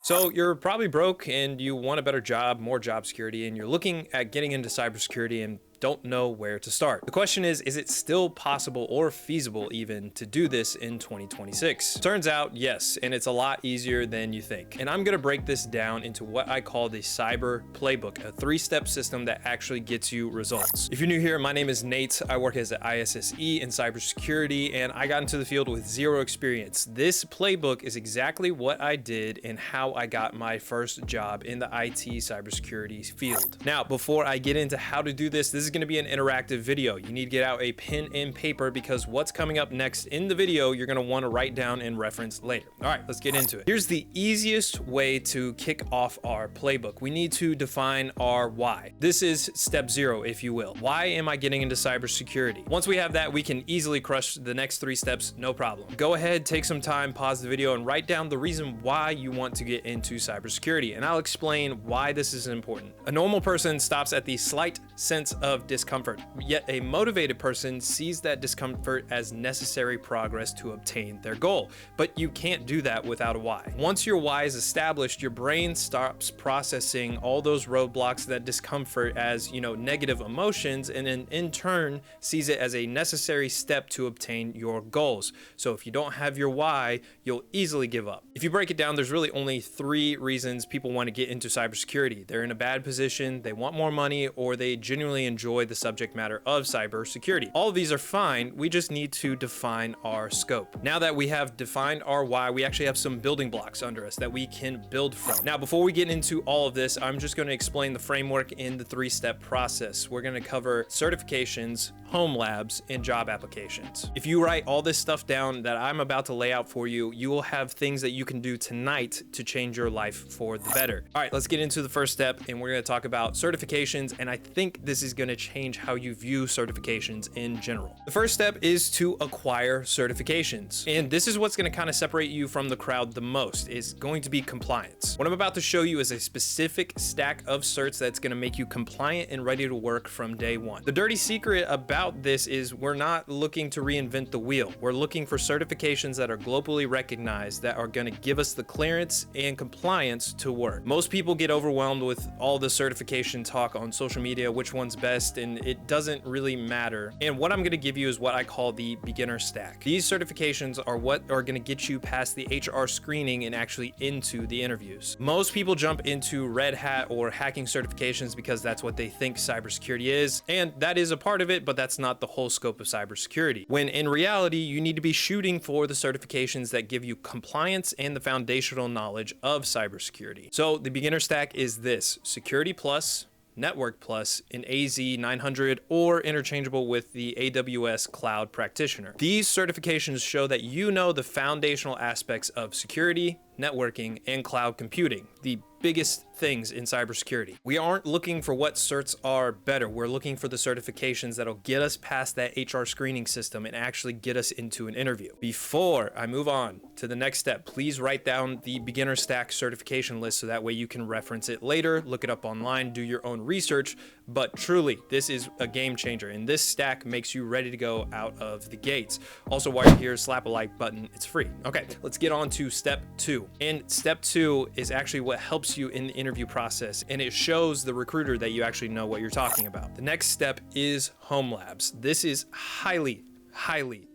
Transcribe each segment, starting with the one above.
So you're probably broke and you want a better job, more job security, and you're looking at getting into cybersecurity and don't know where to start. The question is it still possible or feasible even to do this in 2026? Turns out yes, and it's a lot easier than you think. And I'm gonna break this down into what I call the Cyber Playbook, a 3-step system that actually gets you results. If you're new here, my name is Nate. I work as an ISSE in cybersecurity, and I got into the field with zero experience. This playbook is exactly what I did and how I got my first job in the IT cybersecurity field. Now, before I get into how to do this is going to be an interactive video. You need to get out a pen and paper because what's coming up next in the video, you're going to want to write down and reference later. All right, let's get into it. Here's the easiest way to kick off our playbook. We need to define our why. This is step 0, if you will. Why am I getting into cybersecurity? Once we have that, we can easily crush the next 3 steps, no problem. Go ahead, take some time, pause the video, and write down the reason why you want to get into cybersecurity, and I'll explain why this is important. A normal person stops at the slight sense of discomfort, yet a motivated person sees that discomfort as necessary progress to obtain their goal. But you can't do that without a why. Once your why is established, your brain stops processing all those roadblocks, that discomfort as, negative emotions, and then in turn sees it as a necessary step to obtain your goals. So if you don't have your why, you'll easily give up. If you break it down, there's really only 3 reasons people want to get into cybersecurity. They're in a bad position, they want more money, or they genuinely enjoy the subject matter of cybersecurity. All of these are fine. We just need to define our scope. Now that we have defined our why, we actually have some building blocks under us that we can build from. Now, before we get into all of this, I'm just going to explain the framework in the 3-step process. We're going to cover certifications, home labs, and job applications. If you write all this stuff down that I'm about to lay out for you, you will have things that you can do tonight to change your life for the better. All right, let's get into the first step, and we're going to talk about certifications, and I think this is going to change how you view certifications in general. The first step is to acquire certifications, and this is what's going to kind of separate you from the crowd the most. Is going to be compliance. What I'm about to show you is a specific stack of certs that's going to make you compliant and ready to work from day one. The dirty secret about this is we're not looking to reinvent the wheel. We're looking for certifications that are globally recognized, that are going to give us the clearance and compliance to work. Most people get overwhelmed with all the certification talk on social media, which one's best, and it doesn't really matter. And what I'm going to give you is what I call the beginner stack. These certifications are what are going to get you past the HR screening and actually into the interviews. Most people jump into red hat or hacking certifications because that's what they think cybersecurity is, and that is a part of it, but that's not the whole scope of cybersecurity. When in reality, you need to be shooting for the certifications that give you compliance and the foundational knowledge of cybersecurity. So the beginner stack is this: securityplus, networkplus, an AZ900, or interchangeable with the AWS Cloud Practitioner. These certifications show that you know the foundational aspects of security, networking, and cloud computing, the biggest things in cybersecurity. We aren't looking for what certs are better. We're looking for the certifications that'll get us past that HR screening system and actually get us into an interview. Before I move on to the next step, please write down the beginner stack certification list so that way you can reference it later, look it up online, do your own research. But truly, this is a game changer, and this stack makes you ready to go out of the gates. Also, while you're here, slap a like button. It's free. Okay, let's get on to step 2. And step 2 is actually what helps you in the interview process, and it shows the recruiter that you actually know what you're talking about. The next step is home labs. This is highly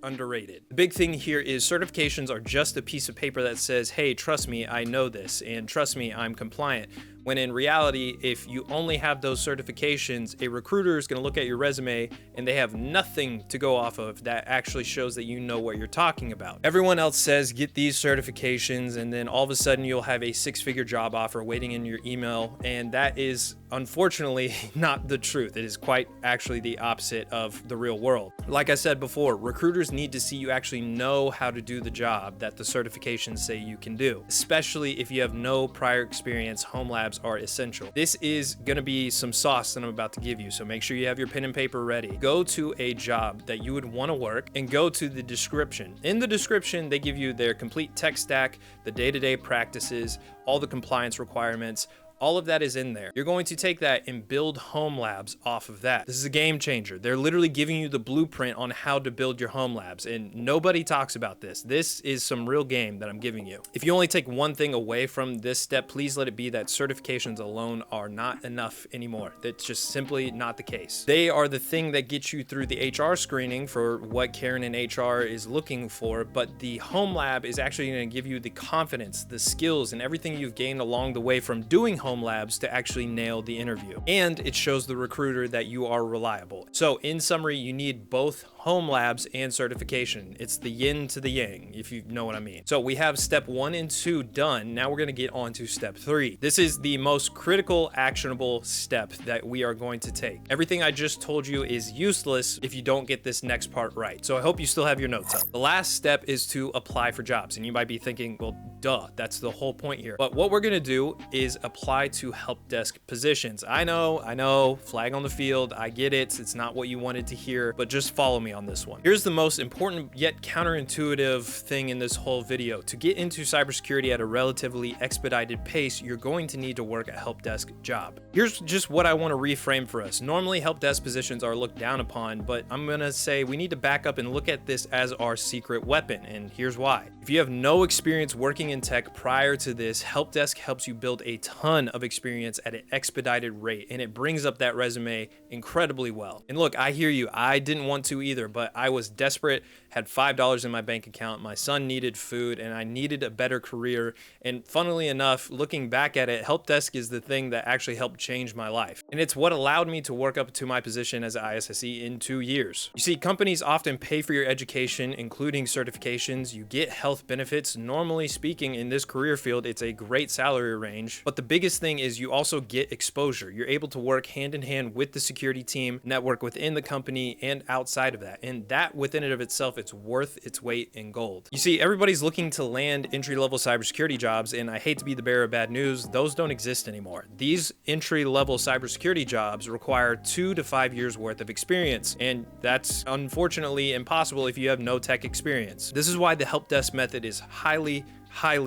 underrated. The big thing here is certifications are just a piece of paper that says, hey, trust me, I know this, and trust me, I'm compliant. When in reality, if you only have those certifications, a recruiter is going to look at your resume and they have nothing to go off of that actually shows that you know what you're talking about. Everyone else says get these certifications, and then all of a sudden you'll have a 6-figure job offer waiting in your email, and that is unfortunately not the truth. It is quite actually the opposite of the real world. Like I said before, recruiters need to see you actually know how to do the job that the certifications say you can do, especially if you have no prior experience. Home labs are essential. This is going to be some sauce that I'm about to give you, so make sure you have your pen and paper ready. Go to a job that you would want to work and go to the description. In the description, they give you their complete tech stack, the day-to-day practices, all the compliance requirements, All of that is in there. You're going to take that and build home labs off of that. This is a game changer. They're literally giving you the blueprint on how to build your home labs, and nobody talks about this. This is some real game that I'm giving you. If you only take one thing away from this step, please let it be that certifications alone are not enough anymore. That's just simply not the case. They are the thing that gets you through the HR screening for what Karen in HR is looking for, but the home lab is actually going to give you the confidence, the skills, and everything you've gained along the way from doing home labs to actually nail the interview. And it shows the recruiter that you are reliable. So in summary, you need both home labs and certification. It's the yin to the yang, if you know what I mean. So we have step 1 and 2 done. Now we're going to get on to step 3. This is the most critical, actionable step that we are going to take. Everything I just told you is useless if you don't get this next part right. So I hope you still have your notes up. The last step is to apply for jobs. And you might be thinking, well, duh, that's the whole point here. But what we're going to do is apply to help desk positions. I know, flag on the field. I get it. It's not what you wanted to hear, but just follow me on this one. Here's the most important yet counterintuitive thing in this whole video. To get into cybersecurity at a relatively expedited pace, you're going to need to work a help desk job. Here's just what I want to reframe for us. Normally, help desk positions are looked down upon, but I'm going to say we need to back up and look at this as our secret weapon, and here's why. If you have no experience working in tech prior to this, help desk helps you build a ton of experience at an expedited rate, and it brings up that resume incredibly well. And look, I hear you. I didn't want to either, but I was desperate, had $5 in my bank account, my son needed food, and I needed a better career. And funnily enough, looking back at it, help desk is the thing that actually helped change my life. And it's what allowed me to work up to my position as an ISSE in 2 years. You see, companies often pay for your education, including certifications. You get health benefits. Normally speaking, in this career field, it's a great salary range. But the biggest thing is you also get exposure. You're able to work hand in hand with the security team, network within the company and outside of that. And that within and of itself, it's worth its weight in gold. You see, everybody's looking to land entry-level cybersecurity jobs, and I hate to be the bearer of bad news, those don't exist anymore. These entry-level cybersecurity jobs require 2 to 5 years worth of experience, and that's unfortunately impossible if you have no tech experience. This is why the help desk method is highly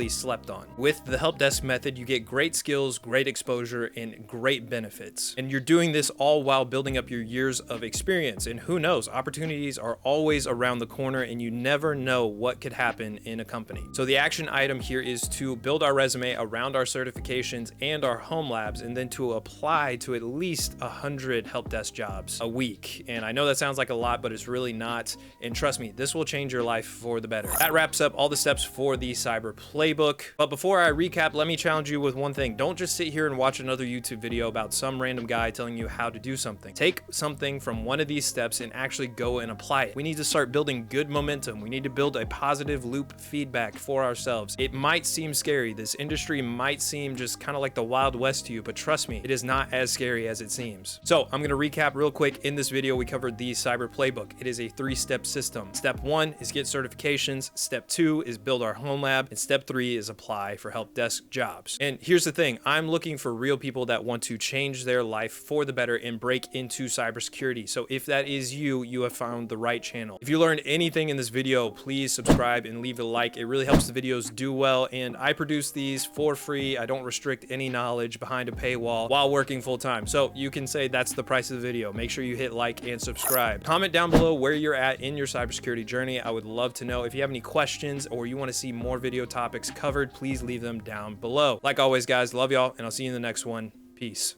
slept on. With the help desk method, you get great skills, great exposure, and great benefits. And you're doing this all while building up your years of experience. And who knows, opportunities are always around the corner, and you never know what could happen in a company. So the action item here is to build our resume around our certifications and our home labs, and then to apply to at least 100 help desk jobs a week. And I know that sounds like a lot, but it's really not. And trust me, this will change your life for the better. That wraps up all the steps for the Cyber Playbook. But before I recap, let me challenge you with one thing. Don't just sit here and watch another YouTube video about some random guy telling you how to do something. Take something from one of these steps and actually go and apply it. We need to start building good momentum. We need to build a positive loop feedback for ourselves. It might seem scary. This industry might seem just kind of like the Wild West to you, but trust me, it is not as scary as it seems. So I'm going to recap real quick. In this video, we covered the Cyber Playbook. It is a 3-step system. Step 1 is get certifications. Step 2 is build our home lab. And step 3 is apply for help desk jobs. And here's the thing, I'm looking for real people that want to change their life for the better and break into cybersecurity. So if that is you, you have found the right channel. If you learned anything in this video, please subscribe and leave a like. It really helps the videos do well. And I produce these for free. I don't restrict any knowledge behind a paywall while working full time. So you can say that's the price of the video. Make sure you hit like and subscribe. Comment down below where you're at in your cybersecurity journey. I would love to know. If you have any questions or you want to see more video topics covered, please leave them down below. Like always, guys, love y'all, and I'll see you in the next one. Peace.